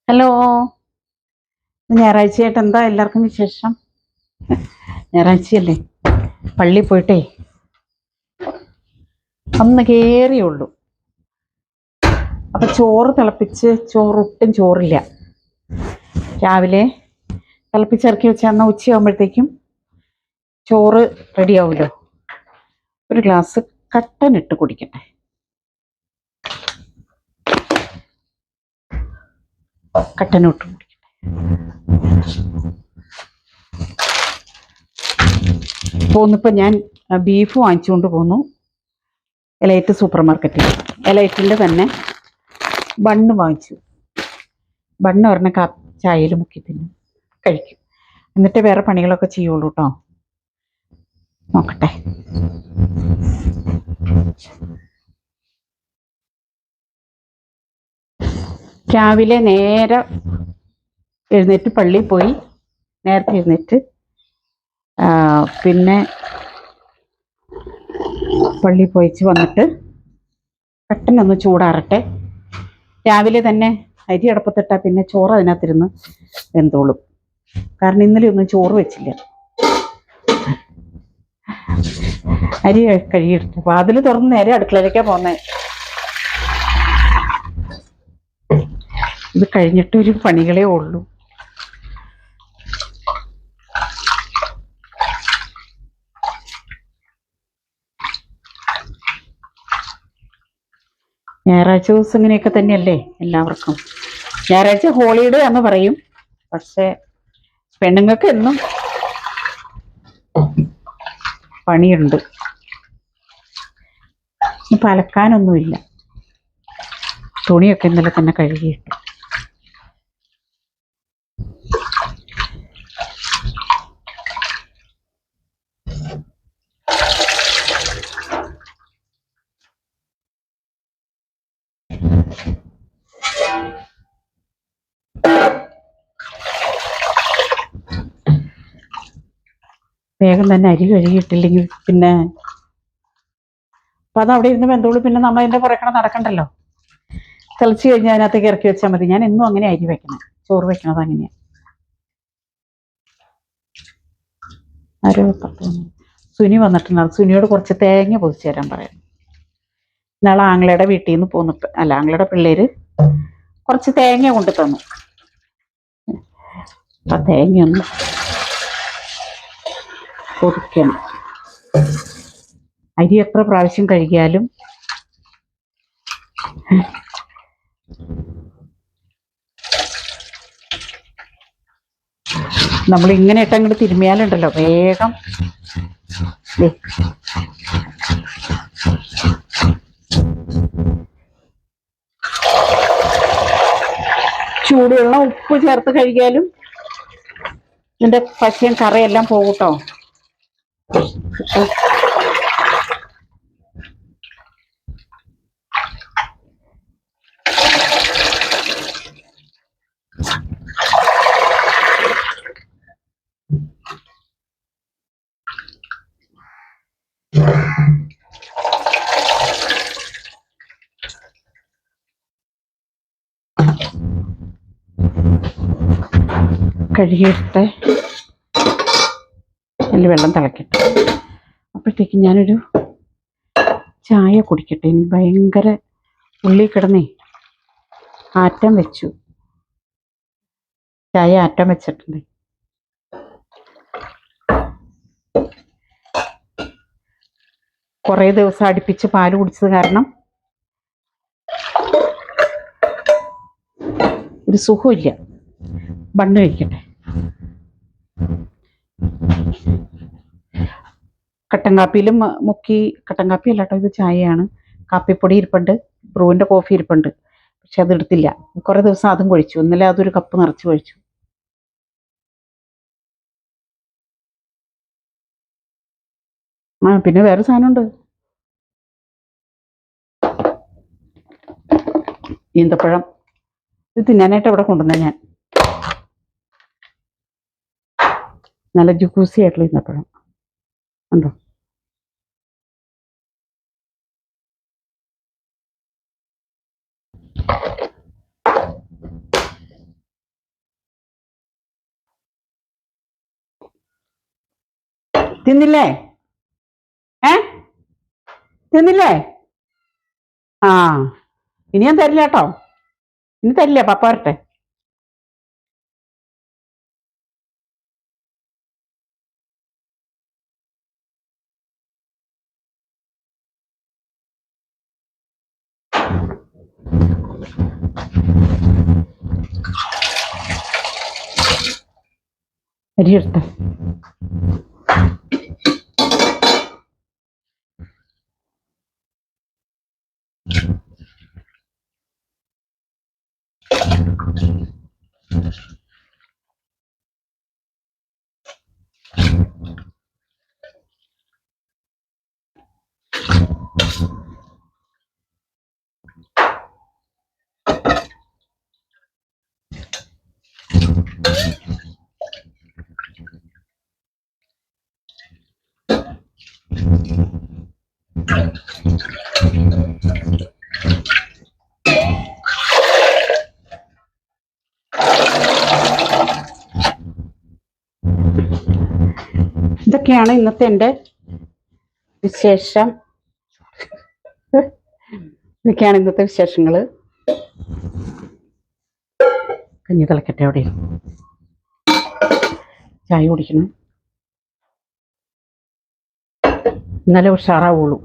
Hello. ഞായറാഴ്ചയായിട്ട് എന്താ എല്ലാവർക്കും വിശേഷം? ഞായറാഴ്ചയല്ലേ, പള്ളിയിൽ പോയിട്ടേ അന്ന് കയറിയുള്ളൂ. അപ്പൊ ചോറ് തിളപ്പിച്ച്, ഒട്ടും ചോറില്ല. രാവിലെ തിളപ്പിച്ചിറക്കി വെച്ചാൽ എന്നാൽ ഉച്ചയാകുമ്പോഴത്തേക്കും ചോറ് റെഡിയാവുമല്ലോ. ഒരു ഗ്ലാസ് കട്ടൻ ഇട്ട് കുടിക്കട്ടെ. കട്ടനിട്ട് കുടിക്കട്ടെ. പോന്നിപ്പോൾ ഞാൻ ബീഫ് വാങ്ങിച്ചുകൊണ്ട് പോന്നു എലൈറ്റ് സൂപ്പർ മാർക്കറ്റിൽ. എലൈറ്റിൻ്റെ തന്നെ ബണ്ണ് വാങ്ങിച്ചു. ബണ്ണ് ഒരെണ്ണം ചായയിൽ മുക്കി തിന്നും, കഴിക്കും. എന്നിട്ട് വേറെ പണികളൊക്കെ ചെയ്യുള്ളൂ കേട്ടോ. നോക്കട്ടെ. രാവിലെ നേരെ എഴുന്നേറ്റ് പള്ളിയിൽ പോയി. നേരത്തെ എഴുന്നേറ്റ് പിന്നെ പള്ളിയിൽ പോയിച്ച് വന്നിട്ട് പെട്ടെന്നൊന്ന് ചൂടാറട്ടെ. രാവിലെ തന്നെ അരി അടപ്പത്തിട്ടാൽ പിന്നെ ചോറ് അതിനകത്തിരുന്ന് വെന്തോളും. കാരണം ഇന്നലെ ഒന്നും ചോറ് വെച്ചില്ല. അരി കഴുകിയിട്ട് വാതിൽ തുറന്ന് നേരെ അടുക്കളയിലേക്കാണ് പോകുന്നത്. ഇത് കഴിഞ്ഞിട്ടൊരു പണികളേ ഉള്ളൂ. ഞായറാഴ്ച ദിവസം ഇങ്ങനെയൊക്കെ തന്നെയല്ലേ എല്ലാവർക്കും. ഞായറാഴ്ച ഹോളിഡേ എന്ന് പറയും, പക്ഷെ പെണ്ണുങ്ങൾക്ക് എന്നും പണിയുണ്ട്. ഇപ്പം അലക്കാനൊന്നുമില്ല. തുണിയൊക്കെ ഇന്നലെ തന്നെ കഴുകിയിട്ടു. വേഗം തന്നെ അരി കഴുകിയിട്ടില്ലെങ്കിൽ പിന്നെ അപ്പം അത് അവിടെ ഇരുന്ന് വെന്തോളൂ. പിന്നെ നമ്മൾ അതിൻ്റെ പുറകെ നടക്കണ്ടല്ലോ. തിളച്ച് കഴിഞ്ഞാൽ അതിനകത്തേക്ക് ഇറക്കി വെച്ചാൽ മതി. ഞാൻ എന്നും അങ്ങനെ അരി വെക്കണം, ചോറ് വെക്കണത് അങ്ങനെയാണ്. ആരോ സുനി വന്നിട്ടുണ്ടാവും. സുനിയോട് കുറച്ച് തേങ്ങ പൊതിച്ച് തരാൻ പറയാം. നാളെ ആങ്ങളയുടെ വീട്ടിൽ നിന്ന് പോന്നിട്ട്, അല്ല, ആങ്ങളയുടെ പിള്ളേര് കുറച്ച് തേങ്ങ കൊണ്ട് തന്നു. ആ തേങ്ങയൊന്ന് പൊതിക്കണം. അരി എത്ര പ്രാവശ്യം കഴുകിയാലും നമ്മൾ ഇങ്ങനെ ഇട്ട് അങ്ങോട്ട് തിരുമ്മിയാലുണ്ടല്ലോ വേഗം ചൂടുവെള്ളം ഉപ്പ് ചേർത്ത് കഴുകിയാലും ഇതിന്റെ പശയും കറയെല്ലാം പോകട്ടോ. കഴുകിയിട്ട് അതിൽ വെള്ളം തിളക്കട്ടെ. അപ്പോഴത്തേക്ക് ഞാനൊരു ചായ കുടിക്കട്ടെ. എനിക്ക് ഭയങ്കര ഉള്ളിൽ കിടന്നേ ആറ്റം വെച്ചു. ചായ ആറ്റം വെച്ചിട്ടുണ്ട്. കുറേ ദിവസം അടുപ്പിച്ച് പാല് കുടിച്ചത് കാരണം ഒരു സുഖമില്ല. ബണ്ണ് കഴിക്കട്ടെ. കട്ടൻ കാപ്പിയിലും മുക്കി, കട്ടൻ കാപ്പി അല്ല കേട്ടോ, ഇത് ചായയാണ്. കാപ്പിപ്പൊടി ഇരിപ്പുണ്ട്, ബ്രൂവിൻ്റെ കോഫി ഇരിപ്പുണ്ട്. പക്ഷെ അത് എടുത്തില്ല. കുറേ ദിവസം അതും കഴിച്ചു. ഇന്നലെ അതൊരു കപ്പ് നിറച്ച് കഴിച്ചു. പിന്നെ വേറെ സാധനമുണ്ട്, ഈന്തപ്പഴം. ഇത് തിന്നാനായിട്ട് എവിടെ കൊണ്ടുവന്ന ഞാൻ. നല്ല ജ്യൂസി ആയിട്ടുള്ള ഈന്തപ്പഴം ഉണ്ടോ. തിന്നില്ലേ? ഏ തിന്നില്ലേ? ആ ഇനി ഞാൻ തരില്ല കേട്ടോ. ഇനി തരില്ല, പപ്പ വരട്ടെ. അരി എടുത്ത ഇതൊക്കെയാണ് ഇന്നത്തെ എൻ്റെ വിശേഷം. ഇതൊക്കെയാണ് ഇന്നത്തെ വിശേഷങ്ങൾ. കഞ്ഞി തിളക്കട്ടെ, അവിടെ ചായ കുടിക്കണം, എന്നാലേ ഉഷാറാവുള്ളൂ.